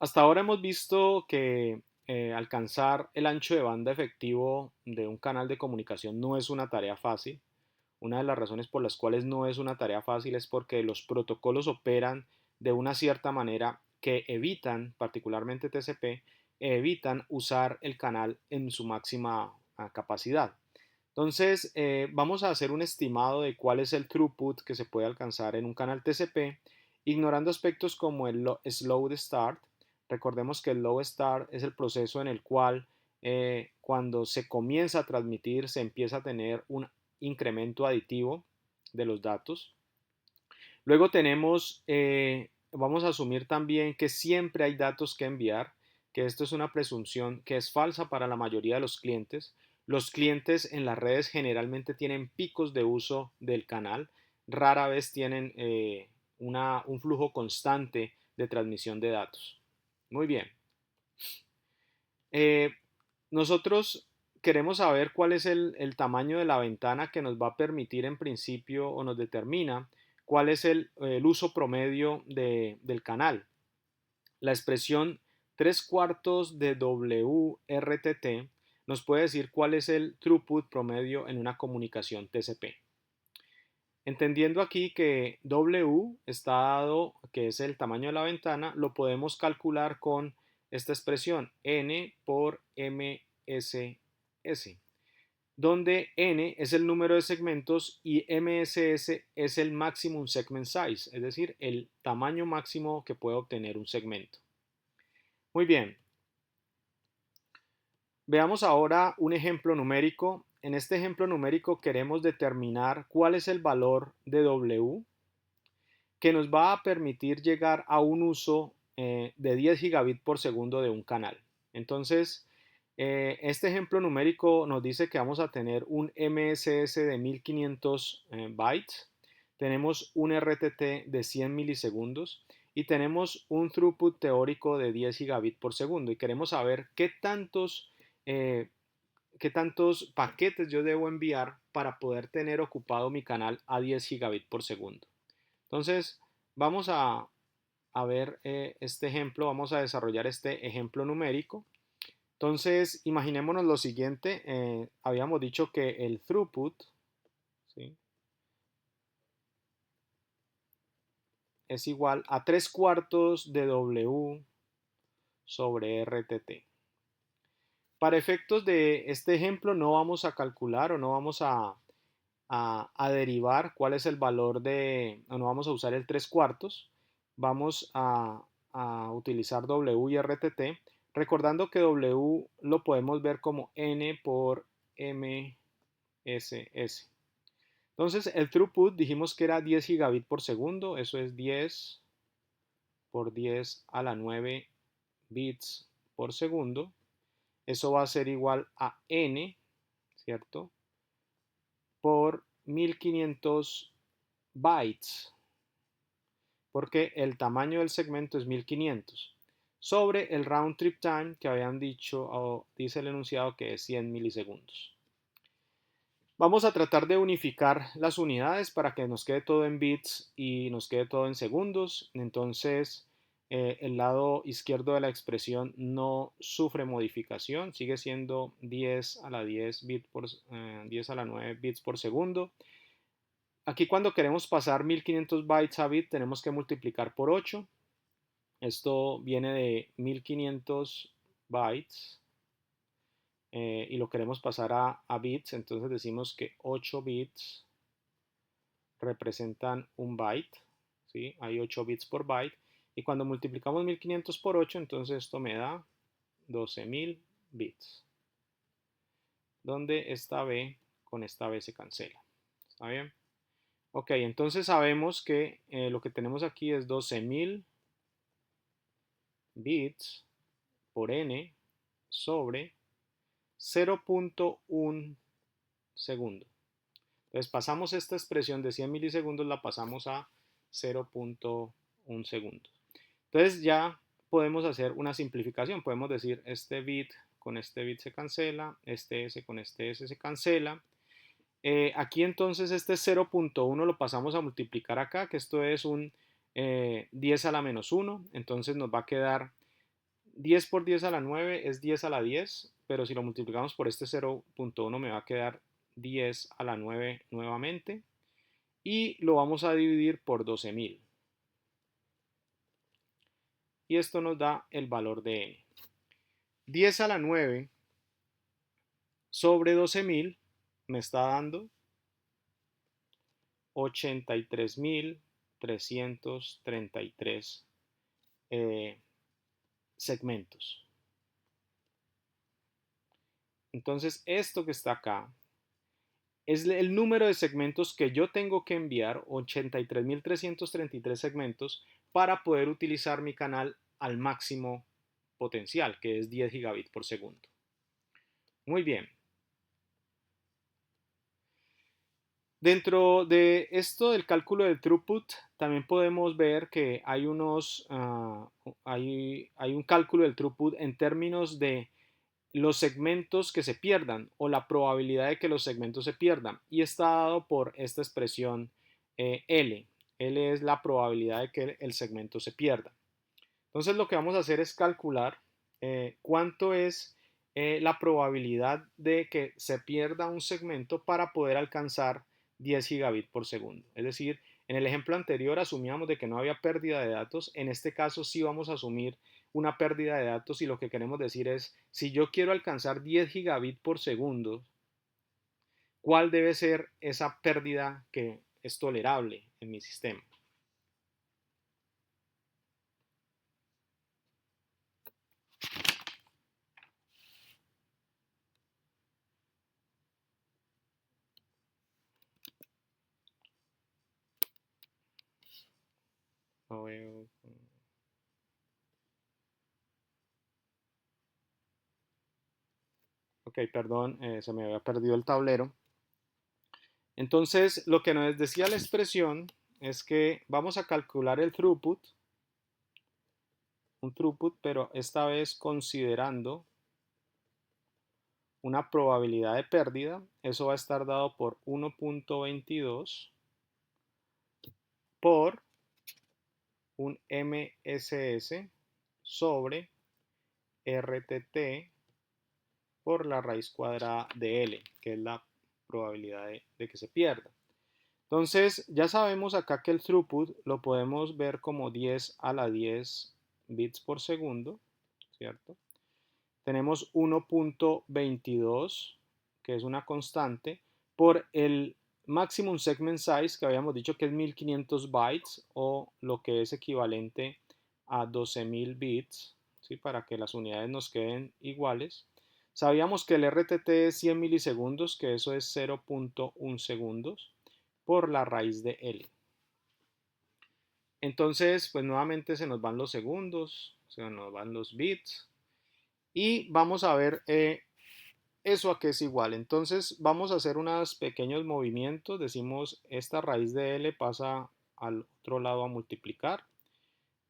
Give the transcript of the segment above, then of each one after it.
Hasta ahora hemos visto que alcanzar el ancho de banda efectivo de un canal de comunicación no es una tarea fácil. Una de las razones por las cuales no es una tarea fácil es porque los protocolos operan de una cierta manera que evitan, particularmente TCP, evitan usar el canal en su máxima capacidad. Entonces, vamos a hacer un estimado de cuál es el throughput que se puede alcanzar en un canal TCP, ignorando aspectos como el slow start. Recordemos que el low start es el proceso en el cual cuando se comienza a transmitir se empieza a tener un incremento aditivo de los datos. Luego tenemos, vamos a asumir también que siempre hay datos que enviar, que esto es una presunción que es falsa para la mayoría de los clientes. Los clientes en las redes generalmente tienen picos de uso del canal, rara vez tienen un flujo constante de transmisión de datos. Muy bien. Eh, Nosotros queremos saber cuál es el tamaño de la ventana que nos va a permitir en principio o nos determina cuál es el uso promedio del canal. La expresión 3 cuartos de WRTT nos puede decir cuál es el throughput promedio en una comunicación TCP. Entendiendo aquí que W está dado, que es el tamaño de la ventana, lo podemos calcular con esta expresión N por MSS, donde N es el número de segmentos y MSS es el maximum segment size, es decir, el tamaño máximo que puede obtener un segmento. Muy bien, veamos ahora un ejemplo numérico. En este ejemplo numérico queremos determinar cuál es el valor de W que nos va a permitir llegar a un uso de 10 gigabits por segundo de un canal. Entonces, este ejemplo numérico nos dice que vamos a tener un MSS de 1500 bytes, tenemos un RTT de 100 milisegundos y tenemos un throughput teórico de 10 gigabits por segundo y queremos saber eh, qué tantos paquetes yo debo enviar para poder tener ocupado mi canal a 10 gigabits por segundo. Entonces, vamos a ver este ejemplo, vamos a desarrollar este ejemplo numérico. Entonces, imaginémonos lo siguiente, habíamos dicho que el throughput, ¿sí?, es igual a 3 cuartos de W sobre RTT. Para efectos de este ejemplo no vamos a calcular o no vamos a derivar cuál es el valor o no vamos a usar el 3 cuartos, vamos a utilizar W y RTT, recordando que W lo podemos ver como N por MSS. Entonces el throughput dijimos que era 10 gigabits por segundo, eso es 10 por 10 a la 9 bits por segundo. Eso va a ser igual a N, ¿cierto?, por 1500 bytes, porque el tamaño del segmento es 1500, sobre el round trip time que habían dicho, o dice el enunciado que es 100 milisegundos. Vamos a tratar de unificar las unidades para que nos quede todo en bits y nos quede todo en segundos. Entonces, el lado izquierdo de la expresión no sufre modificación, sigue siendo 10 a la 10 bits por 10 a la 9 bits por segundo. Aquí cuando queremos pasar 1500 bytes a bit tenemos que multiplicar por 8. Esto viene de 1500 bytes y lo queremos pasar a bits, entonces decimos que 8 bits representan un byte, ¿sí? Hay 8 bits por byte y cuando multiplicamos 1500 por 8 entonces esto me da 12.000 bits, donde esta B con esta B se cancela. ¿Está bien? Ok, entonces sabemos que lo que tenemos aquí es 12.000 bits por n sobre 0.1 segundo. Entonces pasamos esta expresión de 100 milisegundos, la pasamos a 0.1 segundo. Entonces ya podemos hacer una simplificación. Podemos decir este bit con este bit se cancela, este S con este S se cancela. Aquí entonces este 0.1 lo pasamos a multiplicar acá, que esto es un 10 a la menos 1, entonces nos va a quedar 10 por 10 a la 9 es 10 a la 10, pero si lo multiplicamos por este 0.1 me va a quedar 10 a la 9 nuevamente. Y lo vamos a dividir por 12.000. Y esto nos da el valor de n. 10 a la 9 sobre 12.000 me está dando 83.333 segmentos. Entonces, esto que está acá es el número de segmentos que yo tengo que enviar, 83.333 segmentos, para poder utilizar mi canal al máximo potencial, que es 10 gigabits por segundo. Muy bien. Dentro de esto del cálculo del throughput, también podemos ver que hay un cálculo del throughput en términos de los segmentos que se pierdan o la probabilidad de que los segmentos se pierdan, y está dado por esta expresión L. L es la probabilidad de que el segmento se pierda. Entonces lo que vamos a hacer es calcular cuánto es la probabilidad de que se pierda un segmento para poder alcanzar 10 gigabits por segundo. Es decir, en el ejemplo anterior asumíamos de que no había pérdida de datos. En este caso sí vamos a asumir una pérdida de datos, y lo que queremos decir es, si yo quiero alcanzar 10 gigabits por segundo, ¿cuál debe ser esa pérdida que es tolerable en mi sistema? Ok, perdón, se me había perdido el tablero. Entonces, lo que nos decía la expresión es que vamos a calcular el throughput, un throughput, pero esta vez considerando una probabilidad de pérdida. Eso va a estar dado por 1.22 por un MSS sobre RTT por la raíz cuadrada de L, que es la probabilidad de que se pierda. Entonces, ya sabemos acá que el throughput lo podemos ver como 10 a la 10 bits por segundo, ¿cierto? Tenemos 1.22, que es una constante, por el maximum segment size, que habíamos dicho que es 1500 bytes, o lo que es equivalente a 12.000 bits, ¿sí? Para que las unidades nos queden iguales. Sabíamos que el RTT es 100 milisegundos, que eso es 0.1 segundos, por la raíz de L. Entonces, pues nuevamente se nos van los segundos, se nos van los bits, y vamos a ver eso a qué es igual. Entonces vamos a hacer unos pequeños movimientos. Decimos, esta raíz de L pasa al otro lado a multiplicar.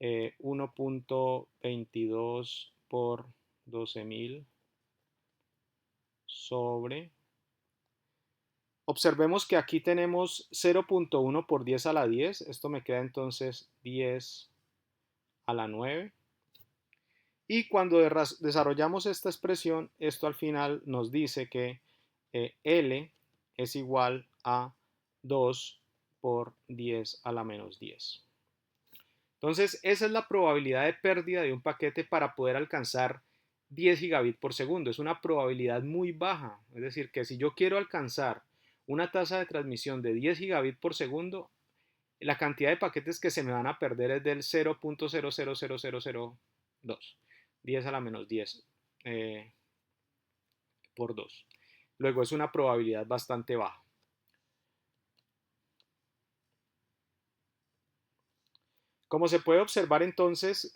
1.22 por 12.000 sobre... Observemos que aquí tenemos 0.1 por 10 a la 10. Esto me queda entonces 10 a la 9. Y cuando desarrollamos esta expresión, esto al final nos dice que L es igual a 2 por 10 a la menos 10. Entonces, esa es la probabilidad de pérdida de un paquete para poder alcanzar 10 gigabits por segundo. Es una probabilidad muy baja. Es decir, que si yo quiero alcanzar una tasa de transmisión de 10 gigabits por segundo, la cantidad de paquetes que se me van a perder es del 0.000002. 10 a la menos 10 por 2. Luego es una probabilidad bastante baja. Como se puede observar entonces,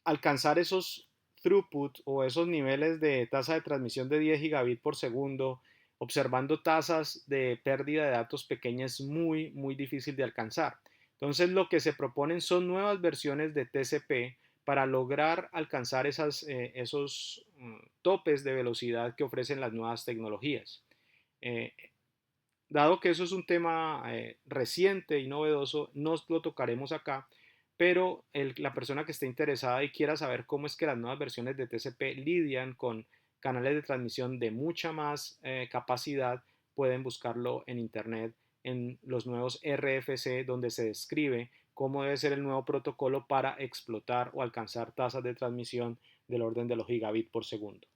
alcanzar esos throughput o esos niveles de tasa de transmisión de 10 gigabits por segundo, observando tasas de pérdida de datos pequeñas, es muy, muy difícil de alcanzar. Entonces lo que se proponen son nuevas versiones de TCP para lograr alcanzar esos topes de velocidad que ofrecen las nuevas tecnologías. Dado que eso es un tema reciente y novedoso, no lo tocaremos acá, pero la persona que esté interesada y quiera saber cómo es que las nuevas versiones de TCP lidian con canales de transmisión de mucha más capacidad, pueden buscarlo en internet en los nuevos RFC, donde se describe cómo debe ser el nuevo protocolo para explotar o alcanzar tasas de transmisión del orden de los gigabits por segundo.